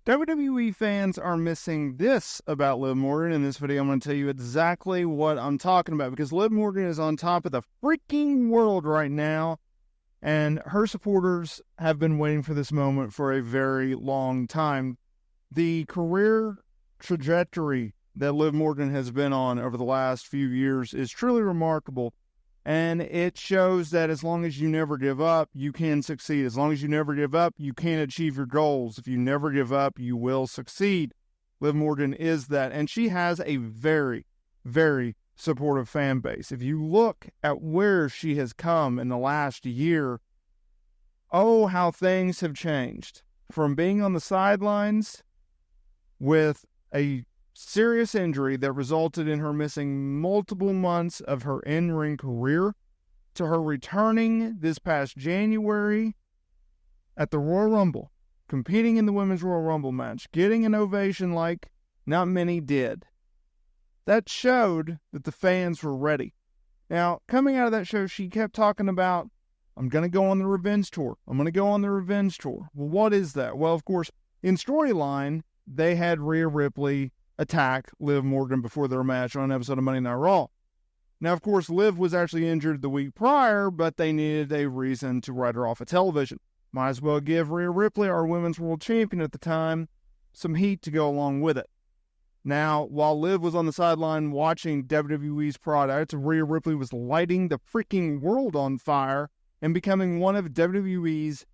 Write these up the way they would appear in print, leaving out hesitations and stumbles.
WWE fans are missing this about Liv Morgan. In this video, I'm going to tell you exactly what I'm talking about, because Liv Morgan is on top of the freaking world right now, and her supporters have been waiting for this moment for a very long time. The career trajectory that Liv Morgan has been on over the last few years is truly remarkable, and it shows that as long as you never give up, you can succeed. As long as you never give up, you can achieve your goals. If you never give up, you will succeed. Liv Morgan is that, and she has a very, very supportive fan base. If you look at where she has come in the last year, oh, how things have changed. From being on the sidelines with a serious injury that resulted in her missing multiple months of her in-ring career, to her returning this past January at the Royal Rumble, competing in the Women's Royal Rumble match, getting an ovation like not many did. That showed that the fans were ready. Now, coming out of that show, she kept talking about, I'm going to go on the revenge tour. I'm going to go on the revenge tour. Well, what is that? Well, of course, in storyline, they had Rhea Ripley attack Liv Morgan before their match on an episode of Monday Night Raw. Now, of course, Liv was actually injured the week prior, but they needed a reason to write her off of television. Might as well give Rhea Ripley, our Women's World Champion at the time, some heat to go along with it. Now, while Liv was on the sideline watching WWE's product, Rhea Ripley was lighting the freaking world on fire and becoming one of WWE's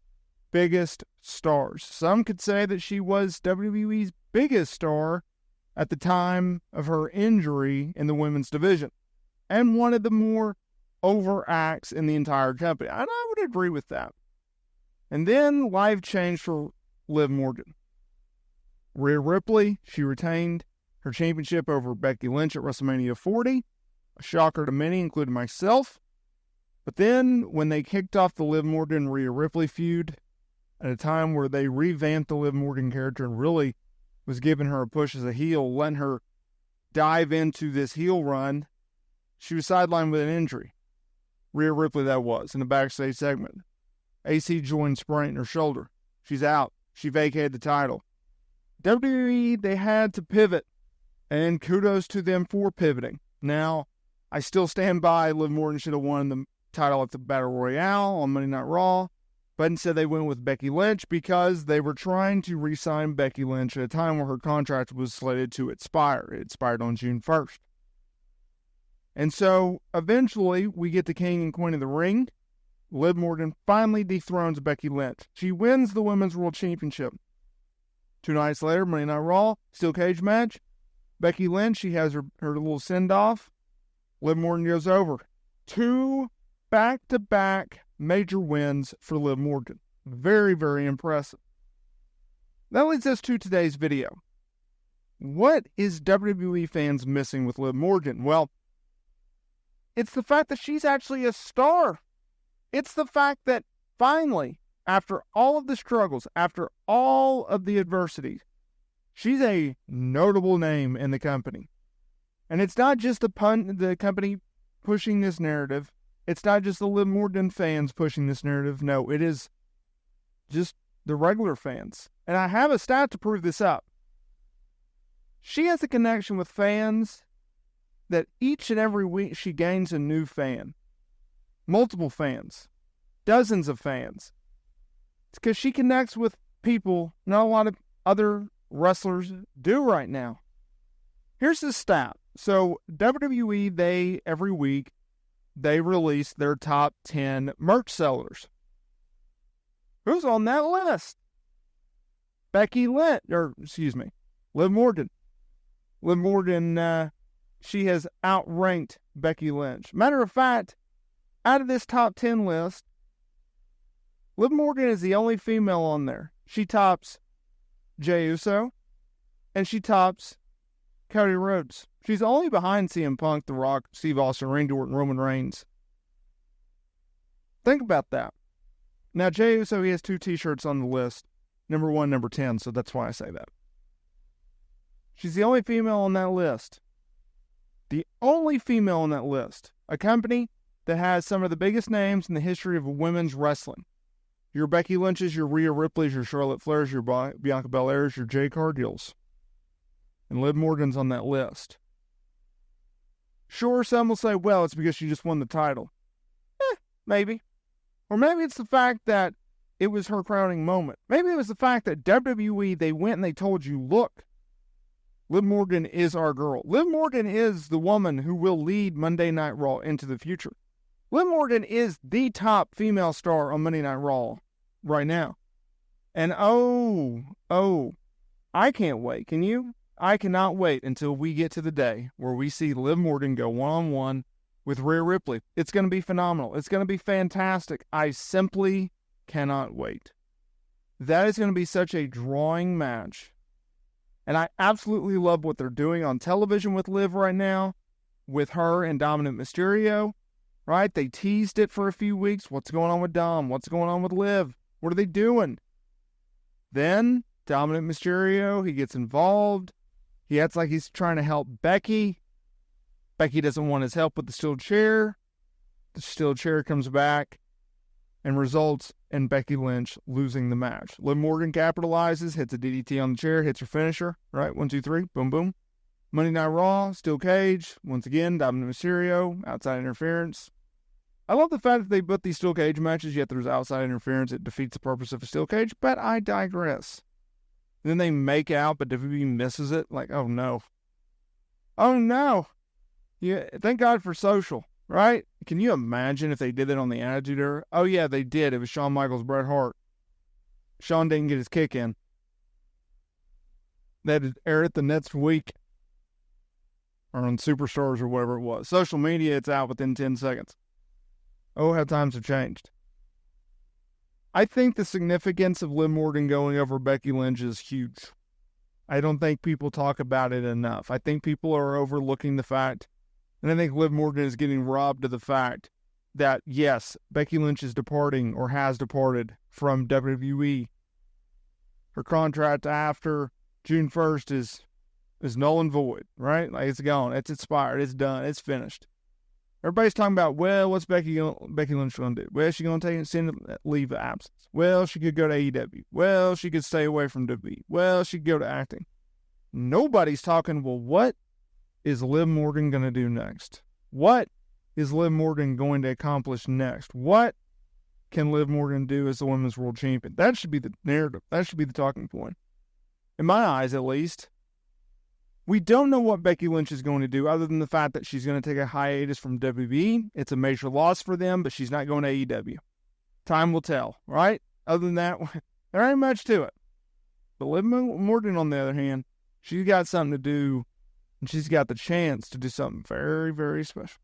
biggest stars. Some could say that she was WWE's biggest star at the time of her injury in the women's division, and one of the more over acts in the entire company. And I would agree with that. And then life changed for Liv Morgan. Rhea Ripley, she retained her championship over Becky Lynch at WrestleMania 40, a shocker to many, including myself. But then, when they kicked off the Liv Morgan-Rhea Ripley feud, at a time where they revamped the Liv Morgan character and really was giving her a push as a heel, letting her dive into this heel run, she was sidelined with an injury. Rhea Ripley, that was, in a backstage segment. AC joint sprain in her shoulder. She's out. She vacated the title. WWE, they had to pivot, and kudos to them for pivoting. Now, I still stand by Liv Morgan should have won the title at the Battle Royale on Monday Night Raw, but instead they went with Becky Lynch because they were trying to re-sign Becky Lynch at a time where her contract was slated to expire. It expired on June 1st. And so, eventually, we get the King and Queen of the Ring. Liv Morgan finally dethrones Becky Lynch. She wins the Women's World Championship. 2 nights later, Monday Night Raw, steel cage match. Becky Lynch, she has her little send-off. Liv Morgan goes over. 2 back-to-back major wins for Liv Morgan. Very, very impressive. That leads us to today's video. What is WWE fans missing with Liv Morgan? Well, it's the fact that she's actually a star. It's the fact that finally, after all of the struggles, after all of the adversity, she's a notable name in the company. And it's not just the company pushing this narrative. It's not just the Liv Morgan fans pushing this narrative. No, it is just the regular fans. And I have a stat to prove this up. She has a connection with fans that each and every week she gains a new fan. Multiple fans. Dozens of fans. It's because she connects with people not a lot of other wrestlers do right now. Here's the stat. So WWE, every week, they release their top 10 merch sellers. Who's on that list? Liv Morgan. Liv Morgan, she has outranked Becky Lynch. Matter of fact, out of this top 10 list, Liv Morgan is the only female on there. She tops Jey Uso, and she tops Cody Rhodes. She's only behind CM Punk, The Rock, Steve Austin, Randy Orton, Roman Reigns. Think about that. Now, Jey Uso, he has 2 t-shirts on the list. Number 1, number 10, so that's why I say that. She's the only female on that list. The only female on that list. A company that has some of the biggest names in the history of women's wrestling. Your Becky Lynch's, your Rhea Ripley's, your Charlotte Flair's, your Bianca Belair's, your Jade Cargill's. And Liv Morgan's on that list. Sure, some will say, well, it's because she just won the title. Maybe. Or maybe it's the fact that it was her crowning moment. Maybe it was the fact that WWE, they went and they told you, look, Liv Morgan is our girl. Liv Morgan is the woman who will lead Monday Night Raw into the future. Liv Morgan is the top female star on Monday Night Raw right now. And I can't wait. Can you? I cannot wait until we get to the day where we see Liv Morgan go one-on-one with Rhea Ripley. It's going to be phenomenal. It's going to be fantastic. I simply cannot wait. That is going to be such a drawing match. And I absolutely love what they're doing on television with Liv right now, with her and Dominic Mysterio, right? They teased it for a few weeks. What's going on with Dom? What's going on with Liv? What are they doing? Then Dominic Mysterio, he gets involved. He acts like he's trying to help Becky. Becky doesn't want his help with the steel chair. The steel chair comes back and results in Becky Lynch losing the match. Liv Morgan capitalizes, hits a DDT on the chair, hits her finisher, right? 1, 2, 3, boom, boom. Monday Night Raw, steel cage. Once again, Dominic Mysterio, outside interference. I love the fact that they put these steel cage matches, yet there's outside interference. It defeats the purpose of a steel cage, but I digress. Then they make out, but WWE misses it. Like, oh no. Oh no. Yeah, thank God for social, right? Can you imagine if they did it on the Attitude Era? Oh yeah, they did. It was Shawn Michaels, Bret Hart. Shawn didn't get his kick in. They had to air it the next week. Or on Superstars or whatever it was. Social media, it's out within 10 seconds. Oh, how times have changed. I think the significance of Liv Morgan going over Becky Lynch is huge. I don't think people talk about it enough. I think people are overlooking the fact, and I think Liv Morgan is getting robbed of the fact that, yes, Becky Lynch is departing or has departed from WWE. Her contract after June 1st is null and void, right? Like, it's gone. It's expired. It's done. It's finished. Everybody's talking about, well, what's Becky Lynch going to do? Well, she's going to send a leave of absence. Well, she could go to AEW. Well, she could stay away from WWE. Well, she could go to acting. Nobody's talking, well, what is Liv Morgan going to do next? What is Liv Morgan going to accomplish next? What can Liv Morgan do as the Women's World Champion? That should be the narrative. That should be the talking point. In my eyes, at least. We don't know what Becky Lynch is going to do other than the fact that she's going to take a hiatus from WWE. It's a major loss for them, but she's not going to AEW. Time will tell, right? Other than that, there ain't much to it. But Liv Morgan, on the other hand, she's got something to do, and she's got the chance to do something very, very special.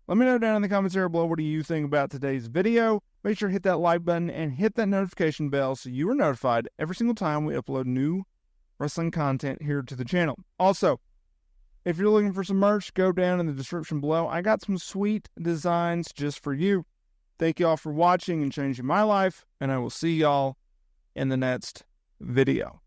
Let me know down in the comments area below, what do you think about today's video? Make sure to hit that like button and hit that notification bell so you are notified every single time we upload new wrestling content here to the channel. Also, if you're looking for some merch, go down in the description below. I got some sweet designs just for you. Thank y'all for watching and changing my life, and I will see y'all in the next video.